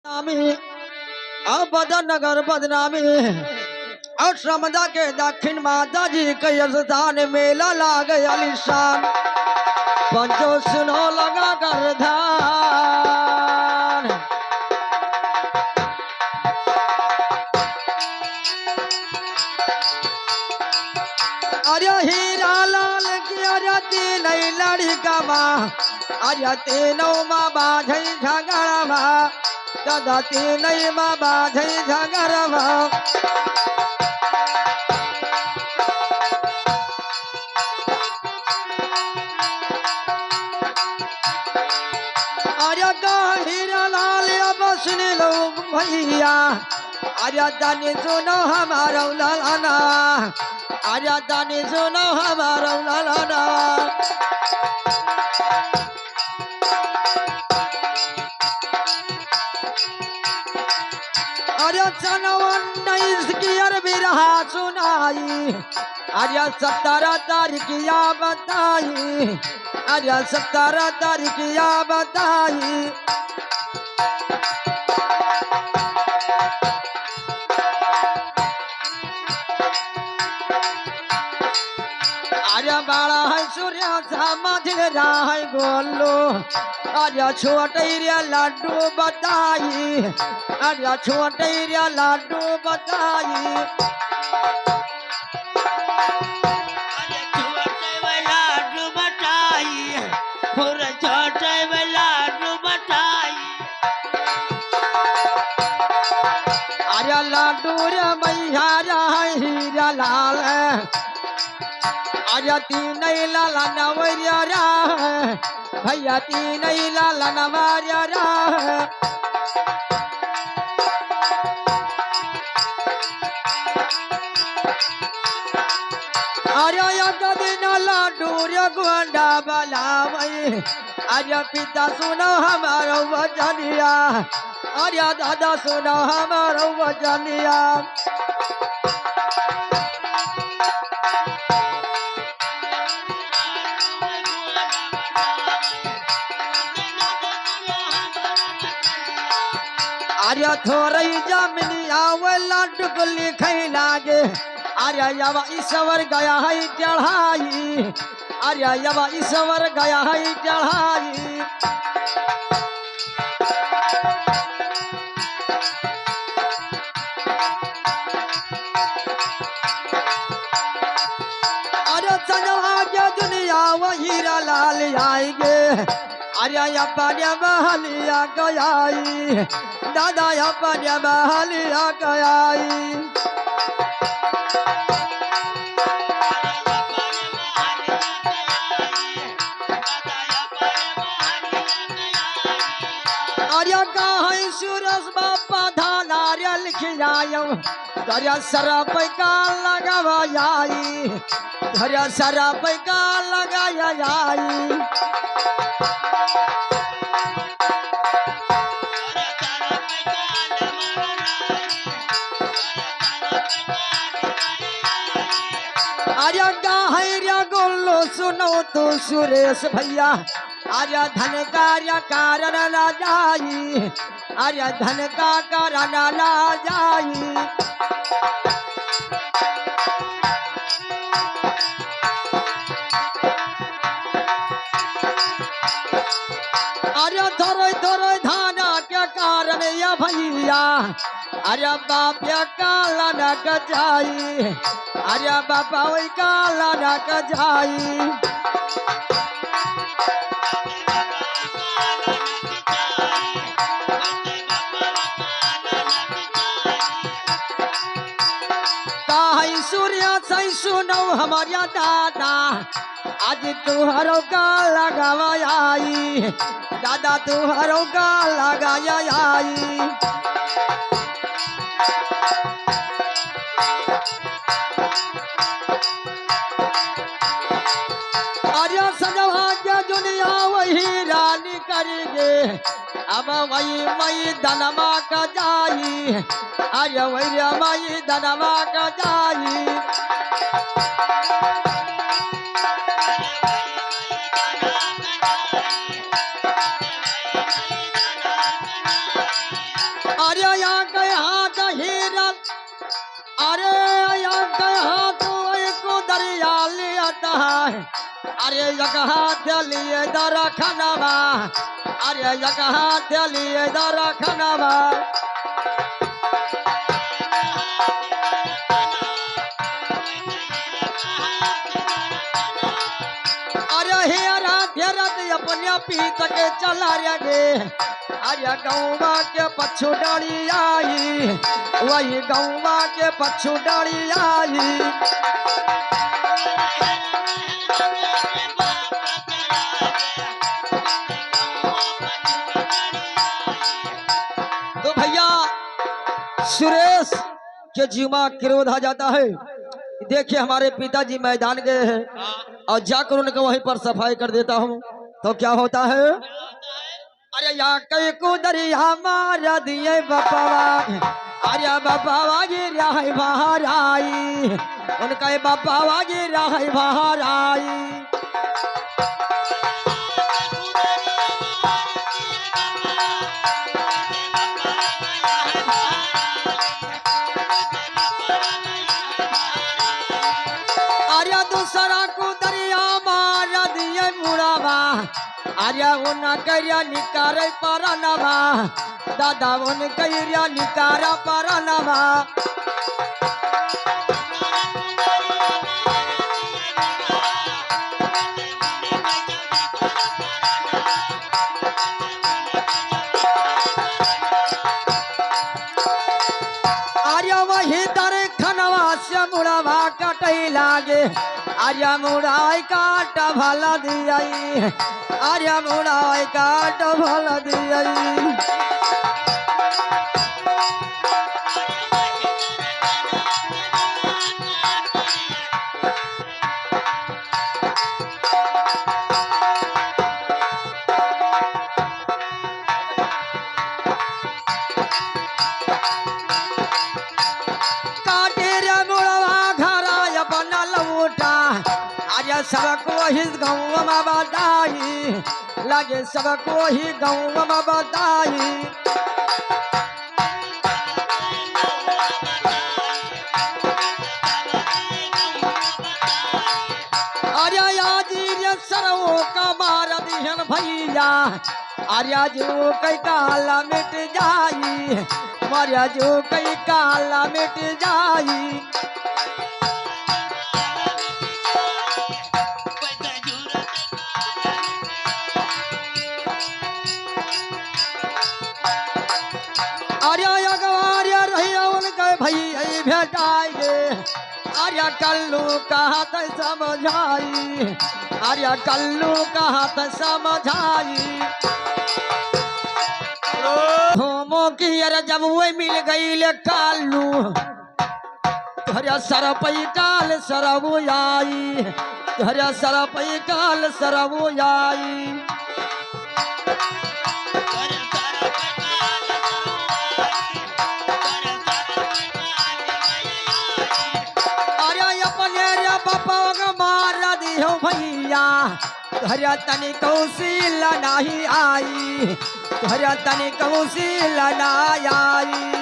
नामी बदनगर बदनामी और श्रमदा के दक्षिण माता जी के स्थान मेला लाग अलिशान पंचो सुनो लगा कर ध्यान। अरे हीरा लाल की अरे तीन लड़का माँ अरे तीनों माँ बाझई झगड़ा माँ दादा तीन माँ बाझई झगड़ा माँ। अरे हीरा लाल अब सुन लो भैया अरे दानी सुनो हमारा लालाना अरे दानी सुनो हमारा लालाना। अरे सनवन 19 की अरबी रहा सुनाई अरे 17 तारीख या बताई अरे 17 तारीख या बताई। अरे बड़ा है सूर्य सा मधुरा है गोलू अरे छोटे लाडू बताई अरे छोटे लाडू बताई। अरे छोटे लाडू बताई पूरे छोटे लाडू बताई। अरे लाडू रे मैया है हीरा लाल अरे तीन लाला नवरिया भैया तीन लाला नवरिया। अरे एक दिन लाडू रे गोंडा बलावई अरे पिता सुनो हमारो वचनिया अरे दादा सुनो हमारो वचनिया। अरे थोड़ी जमीनिया वो लाडू को लिखे लागे अरे यवा ईश्वर गया है चढ़ाई अरे यवा ईश्वर गया है चढ़ाई। अरे सजवा के दुनिया वो हीरा लाल आएंगे अरे अपन बहलिया गयाई दादा अपन बहलिया गयाई। अरे कहीं सूरज बापा धाना रे लिखियायो धर सरप का लगाई धर सरप का लगाई। अरे गाहरिया गोलो सुनो तो सुरेश भैया अरे धन कार्य कारण ना जाई अरे धन का कारण ना जाई। अरे थोड़े थोड़े धाना के कारण या भैया अरे बाप काला न जाई अरे बापा वही काला न जाई। सूर्य सही सुनो हमारा दादा आज तुहरो का लगावा आई दादा तुहरो का लगाया आई। अरे सजवा के दुनिया वही रानी करेंगे अब वही मई दनमा का जाई अरे वही मई दनमा का जाई। अरे या गए हाथ हीरा अरे या गए हाथ को दरिया लिया है अरे जगह लिए दर खनवा अरे जगह लिए दर खनवा अरे हेरा धेरत अपने पीत के चला गे अरे गौवा के पछू डाली आई वही गौवा के पछू डाली आई तो भैया सुरेश के जीवा क्रोध आ जाता है। देखिए हमारे पिताजी मैदान गए हैं और जाकर उनको वहीं पर सफाई कर देता हूँ तो क्या होता है अरे या कई को दरिया मार दिए बपावा अरे बपावा जी राह बाहर आई उनका बपावा जी राह बाहर आई अरे दूसरा को दरिया मार दिए मुड़ावा अरे उन करिया निकार परनवा दादा उन करिया निकार परनवा अरे वही दर खनवा से मुड़ावा कटई लागे अरे मुड़ाई काट भला दियाई अरे मुड़ाई काट भला दियाई सबको ही गाँव में बधाई लगे सबको ही गाँव में बधाई अरे आज सरवों का मार दिहन भैया अरे जो कई काला मिट जाई मरिया जो कई काला मिट जाई भैया भेटाइए अरे कल्लू कहा तो समझाई अरे कल्लू कहा तो समझाई होमो की अरे जब वो मिल गई ले कालू अरे सर पई काल सरबु आई अरे सर पई काल सरबु आई भैया तुहरा तनी कौशील नहीं आई तुहरा तनी कौशील नहीं आई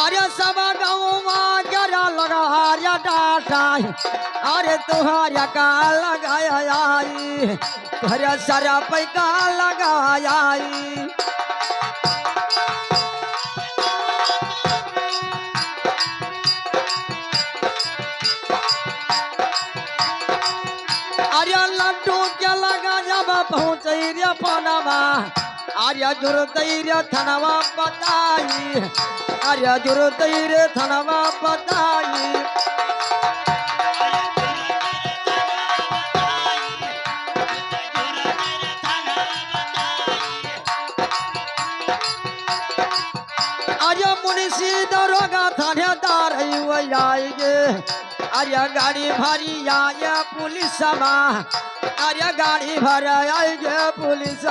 अरे सब गाँव गरा लगा डाटा अरे तुहरा का लगाया आई तुहरा सारा पैका लगाया आई अरे लड्डू क्या लगा जब पहुँच रे पनवा अरे जुर्त रे थनवा बताई अरे जुर्त रे थनवा बताई अरे मुनिसी दरोगा थानेदार आएंगे अरे गाड़ी भरी आए पुलिस अरे गाड़ी भर आएंगे पुलिस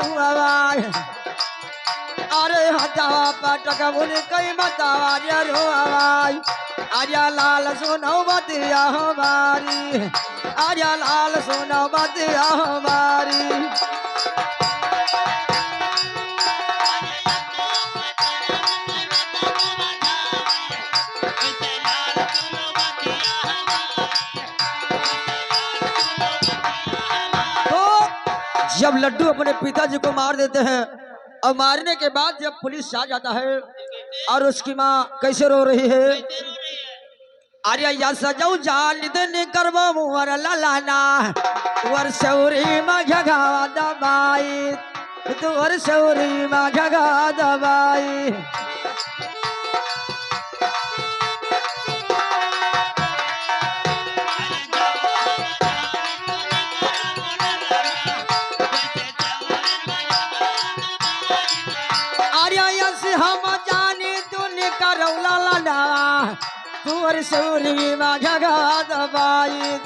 रुआवाय अरे हजावा पटक बुन कई बतावा रे रुआवाय आर्या लाल सुनो बतिया हमारी आर्या लाल सुनो बतिया हमारी जब लड्डू अपने पिताजी को मार देते हैं और मारने के बाद जब पुलिस आ जाता है और उसकी माँ कैसे रो रही है अरे या सजाऊ जान दिन करवा मुहर ललाना वर सौरी मा झगावा दबाई तू वर सौरी मा झगा दबाई हम जानी तू निकरौला लना तुअर सौरी मा झगा दबाई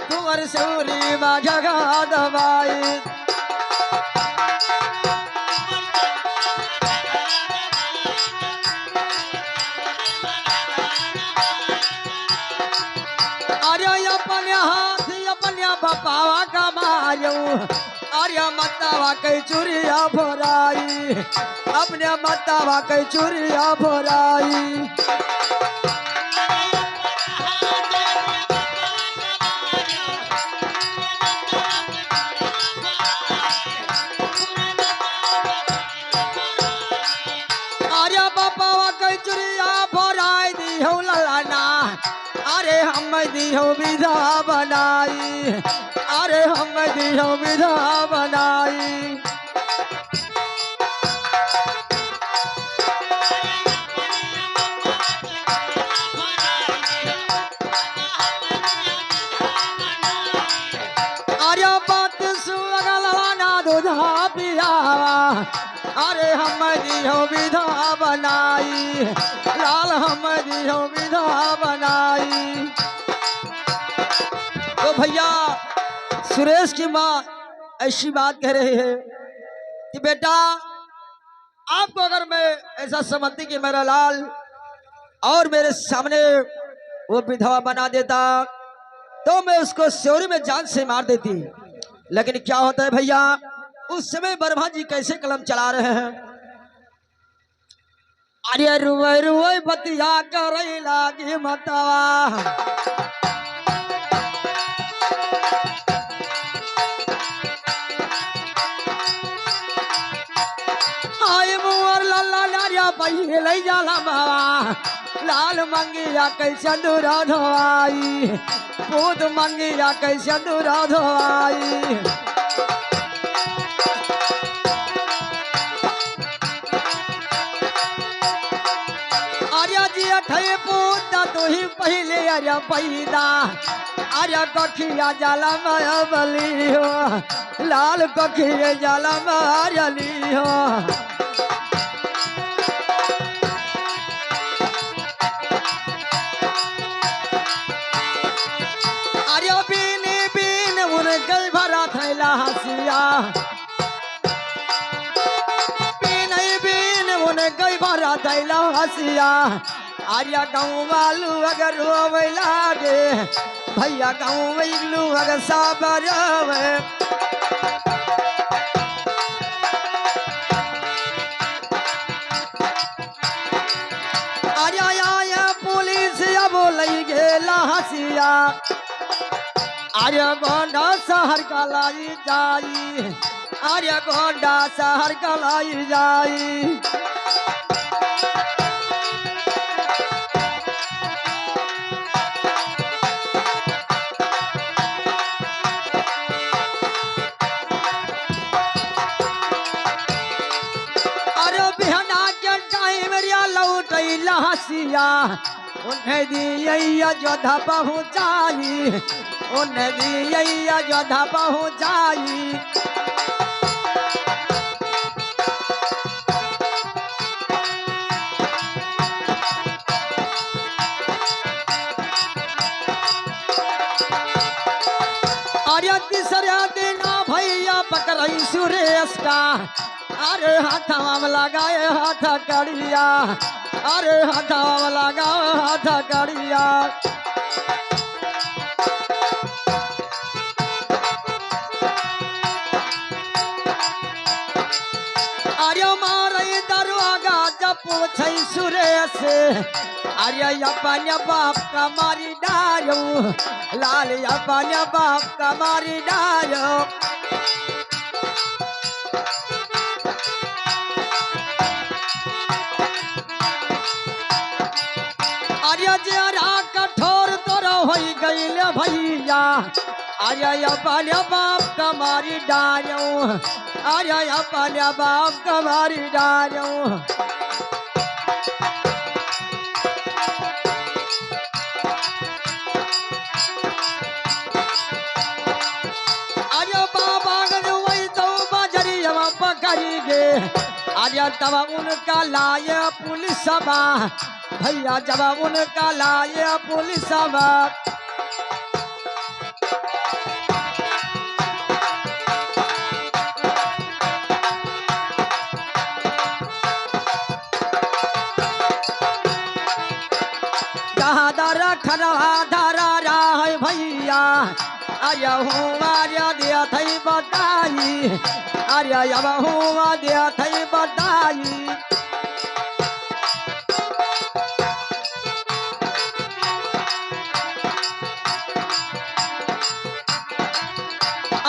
तुअर सौरी मा झगा दबाई अरे अपने हाथ अपने बपावा का मारू अरे मतावा कई चुरिया भोराई अपने मतावा कई चुरिया भोराई अरे बापावा कई चुरिया भोराई दी हो ललाना अरे हम दी हो विधा बनाई अरे हम दी हो विधा बनाई अरे बात सुगलना दूधा पियावा अरे हम दी हो विधा बनाई लाल हम दी हो विधा बनाई तो भैया सुरेश की माँ ऐसी बात कह रही है कि बेटा आपको अगर मैं ऐसा समझती कि मेरा लाल और मेरे सामने वो विधवा बना देता तो मैं उसको स्योरी में जान से मार देती लेकिन क्या होता है भैया उस समय वर्मा जी कैसे कलम चला रहे हैं अरे रुए रुए बतिया कर लागी मतवा पहले जाला मावा लाल मंगिया कैसे दूरा धोआई पूत मंगिया कैसे दूरा धोआई अरे जी अठे पूत तो ही पहले अरे पैदा अरे कखिया जाला माया बली हो लाल कखिया जाला मारली हो गल भरा थैला हसिया बीन उन गई भरा थैला हसिया आर्या गाँव वालू अगर रोवे लागे भैया गाँव वैलू अगर साबर आर्या आया पुलिस अब लई गेला हसिया आर्य गोंडा शहर का लाई जाई आर्य गोंडा शहर का लाई जाई अरे बिहना के टाइम रिया लौटई लहसिया उन्हें दिया जोधा पहुँचाई उन्हें दिया जोधा पहुँचाई अरे तीसरा दिन भैया पकड़ई सुरेश का अरे हाथवा में लगाए हाथ कड़िया अरे हाथवा में लगाओ हाथ कड़िया अरे मारे दरवागा जब पूछे सुरेश अरे अपन बाप का मारी डालो लाल अपन बाप का मारी डालो अरे जरा कठोर तोरा हो गईल भैया अरे अपन बाप का मारी डालो अरे अपन बाप का मारी डालो अरे बाबा वही तो बजरिया पकड़ी गे अरे तब उनका लाए पुलिस भैया जब उनका लाए पुलिस खरवा धरा रहा है भैया अरे हूँ दिया थी बताई अरे अब हूँ दिया थी बताई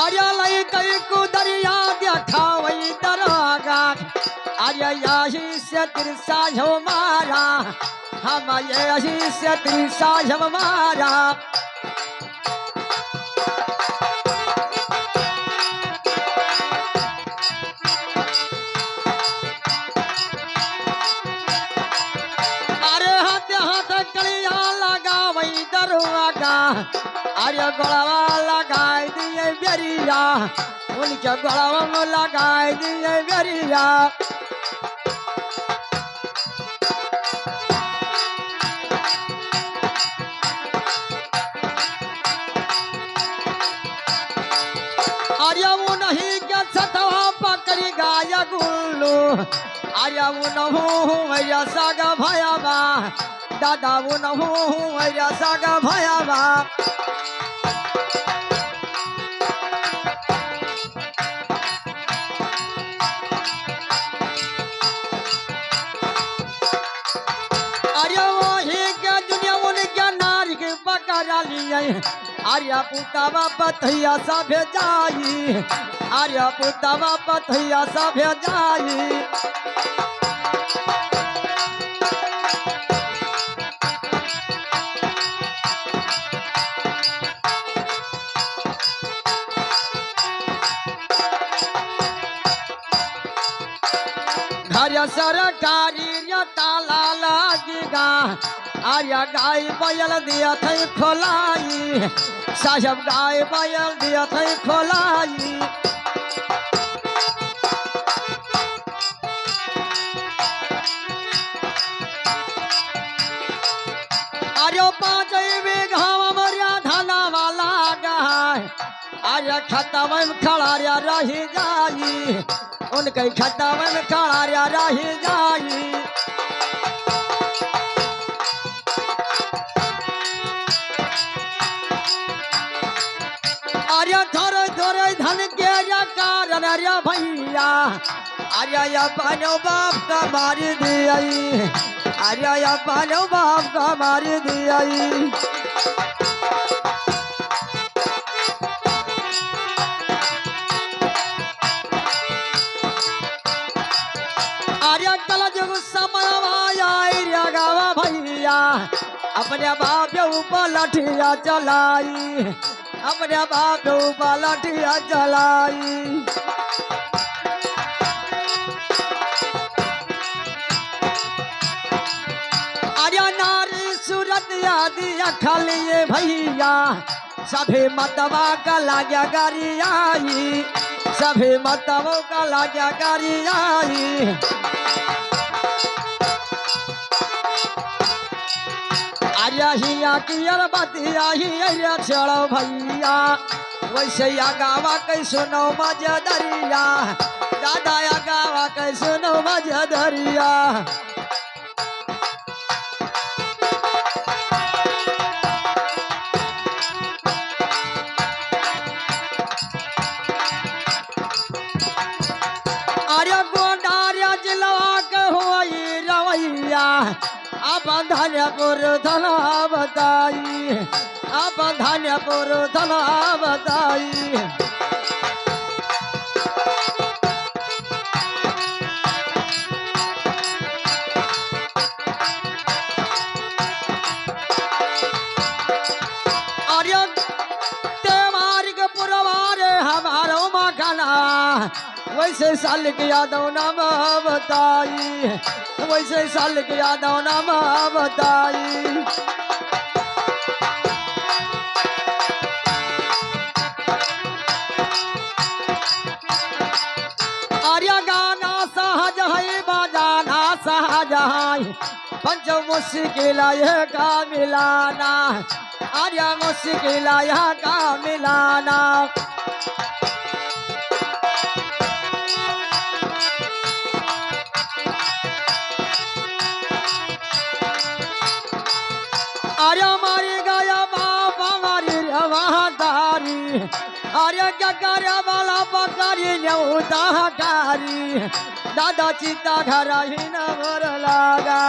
अरे लई कई कुदरिया देखा वही दरागा अरे यही से तिरसा मारा हम यही से तिरसा मारा अरे हाथ हाथ कड़िया लगा वही दरवागा अरे गोड़वा लगाए दिए बेरिया उनके गोड़वा में लगाए दिए बेरिया अरे वो नहीं क्या सतवा पकड़ी गाया गुल्लू अरे वो नहू मैया सागा भयाबा दादा वो नहू मैया सागा भयाबा अरे वही क्या दुनिया उनके नारी के पकड़ा लिए आर्या पुतवा पथैया सभे जाई आर्या पुतवा पथैया सभे जाई घर सरकारी ताला लगेगा आर्या गाय बैल दिया थे खोलाई साहब गाय बैल दिया थे खोलाई अरे 5 बीघा मरिया धाना वाला गाय आर्या खतम में खड़ा रही जाई उनके खतम में खड़ा रही जाई अरे थोड़े थोड़े धन के कारण अरे भैया अरे अपन बाप का मार दियाई अरे अपन बाप का मार दियाई अरे कल जो समय आया गावा भैया अपने बाप ऊपर लठिया चलाई अपने बाप ऊपर लठिया चलाई अरे नारी सूरत यादी खलिए भैया सभी मतवा का लाग्या गारी आई सभी मतवों का लाग्या गारी आई अरे हिया की अरबतिया ही चढ़ो भैया वैसे या गावा कै सुनो मजा दरिया दादा या गावा कै सुनो मजा दरिया अरे गोंडारिया जिलवा के होई रवैया अब धन्यपुर धना बताई अब धन्यपुर धना बताई अरे तेवार के पुरवार हमारो मखना वैसे साल के यादव नाम बताई वैसे साल के यादव नाम बताई आर्या गाना सहज है बजाना सहज है पंच मुश्किल यह का मिलाना आर्या मुश्किल यह का मिलाना अरे मारी गया बाप हमारी रवादारी अरे क्या करे वाला पकड़ी न्यूताकारी दादा चिता घर ही न भर लागा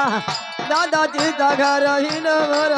दादा चिता घर ही न भर